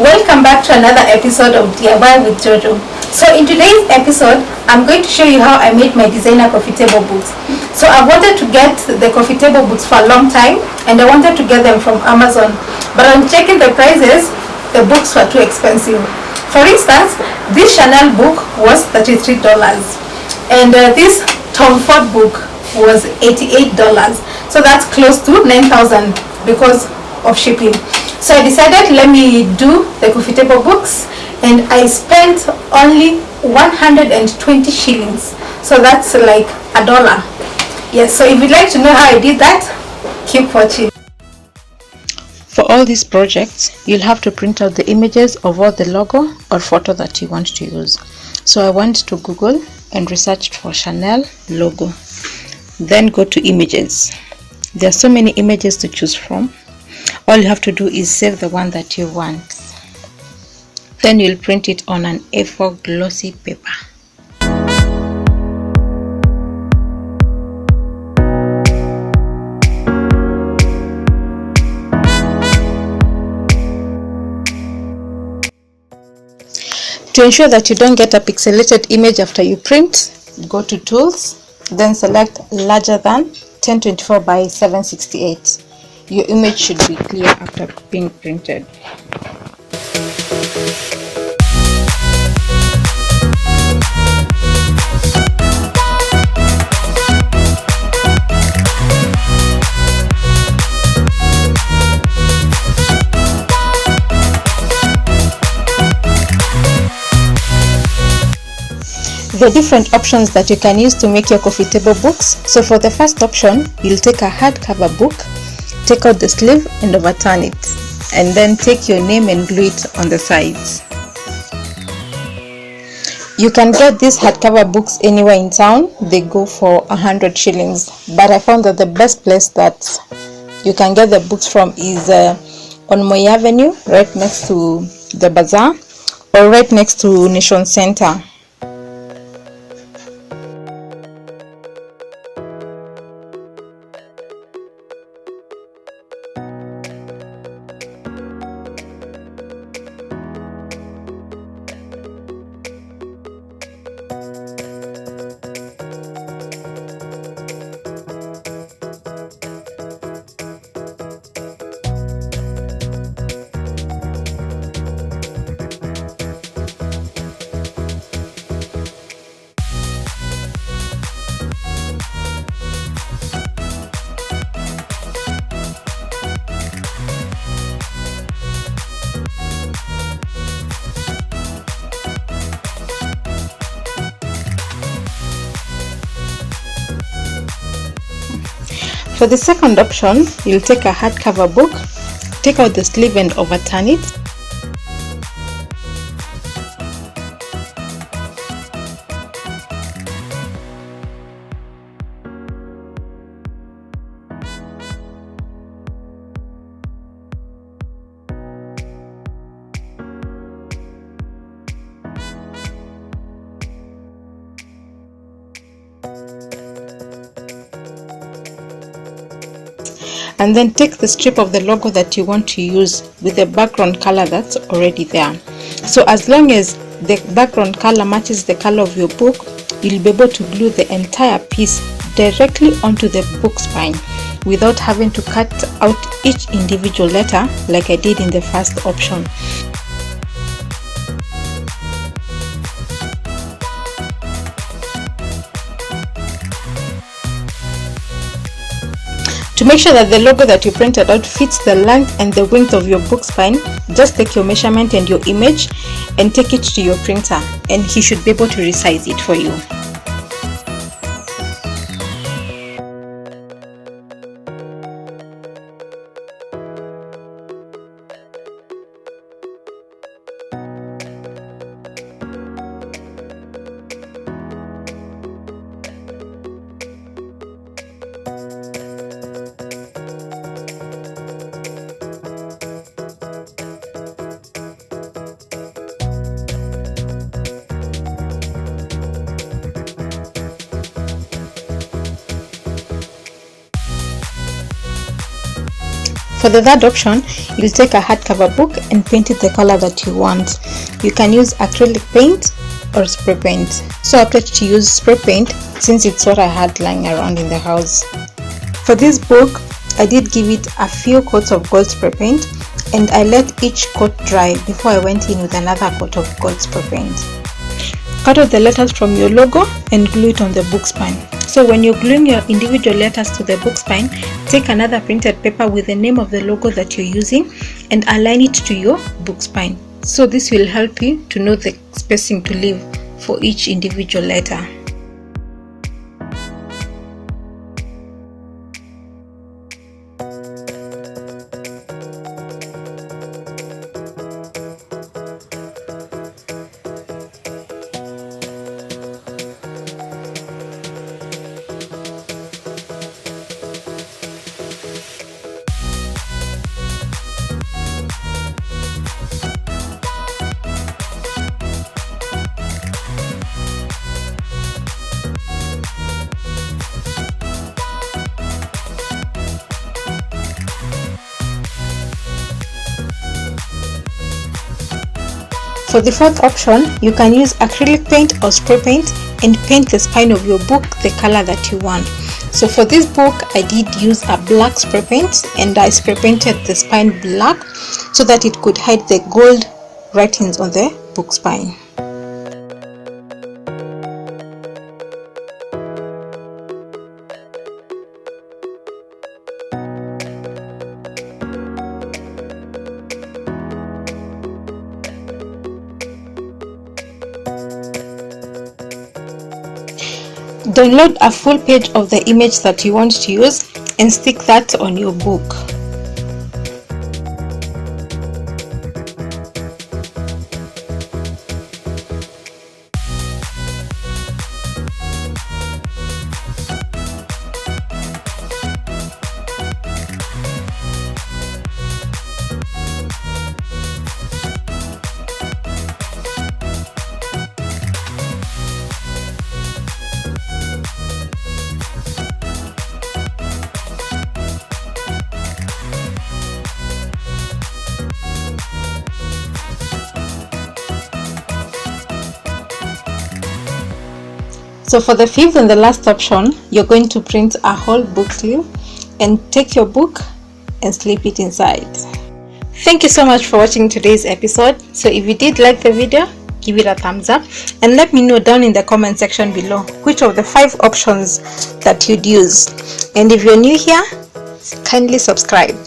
Welcome back to another episode of DIY with Jojo. So in today's episode, I'm going to show you how I made my designer coffee table books. So I wanted to get the coffee table books for a long time and I wanted to get them from Amazon. But on checking the prices, the books were too expensive. For instance, this Chanel book was $33 and this Tom Ford book was $88. So that's close to $9,000 because of shipping. So I decided, let me do the coffee table books, and I spent only 120 shillings. So that's like $1. Yes, so if you'd like to know how I did that, keep watching. For all these projects, you'll have to print out the images of all the logo or photo that you want to use. So I went to Google and researched for Chanel logo. Then go to images. There are so many images to choose from. All you have to do is save the one that you want. Then you'll print it on an A4 glossy paper. To ensure that you don't get a pixelated image after you print, go to Tools, then select larger than 1024 by 768. Your image should be clear after being printed. There are different options that you can use to make your coffee table books. So for the first option, you'll take a hardcover book, take out the sleeve and overturn it, and then take your name and glue it on the sides. You can get these hardcover books anywhere in town. They go for 100 shillings, but I found that the best place that you can get the books from is on Moi Avenue, right next to the bazaar, or right next to Nation Center. For the second option, you'll take a hardcover book, take out the sleeve and overturn it. And then take the strip of the logo that you want to use with the background color that's already there. So as long as the background color matches the color of your book, you'll be able to glue the entire piece directly onto the book spine without having to cut out each individual letter like I did in the first option. To make sure that the logo that you printed out fits the length and the width of your book spine, just take your measurement and your image and take it to your printer, and he should be able to resize it for you. For the third option, you'll take a hardcover book and paint it the color that you want. You can use acrylic paint or spray paint. So I opted to use spray paint since it's what I had lying around in the house. For this book, I did give it a few coats of gold spray paint, and I let each coat dry before I went in with another coat of gold spray paint. Cut out the letters from your logo and glue it on the book spine. So when you're gluing your individual letters to the book spine, take another printed paper with the name of the logo that you're using and align it to your book spine. So this will help you to know the spacing to leave for each individual letter. For the fourth option, you can use acrylic paint or spray paint and paint the spine of your book the color that you want. So for this book, I did use a black spray paint and I spray painted the spine black so that it could hide the gold writings on the book spine. Download a full page of the image that you want to use and stick that on your book. So for the fifth and the last option, you're going to print a whole book sleeve and take your book and slip it inside. Thank you so much for watching today's episode. So if you did like the video, give it a thumbs up and let me know down in the comment section below which of the 5 options that you'd use. And if you're new here, kindly subscribe.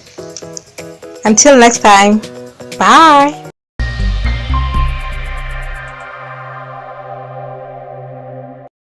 Until next time, bye.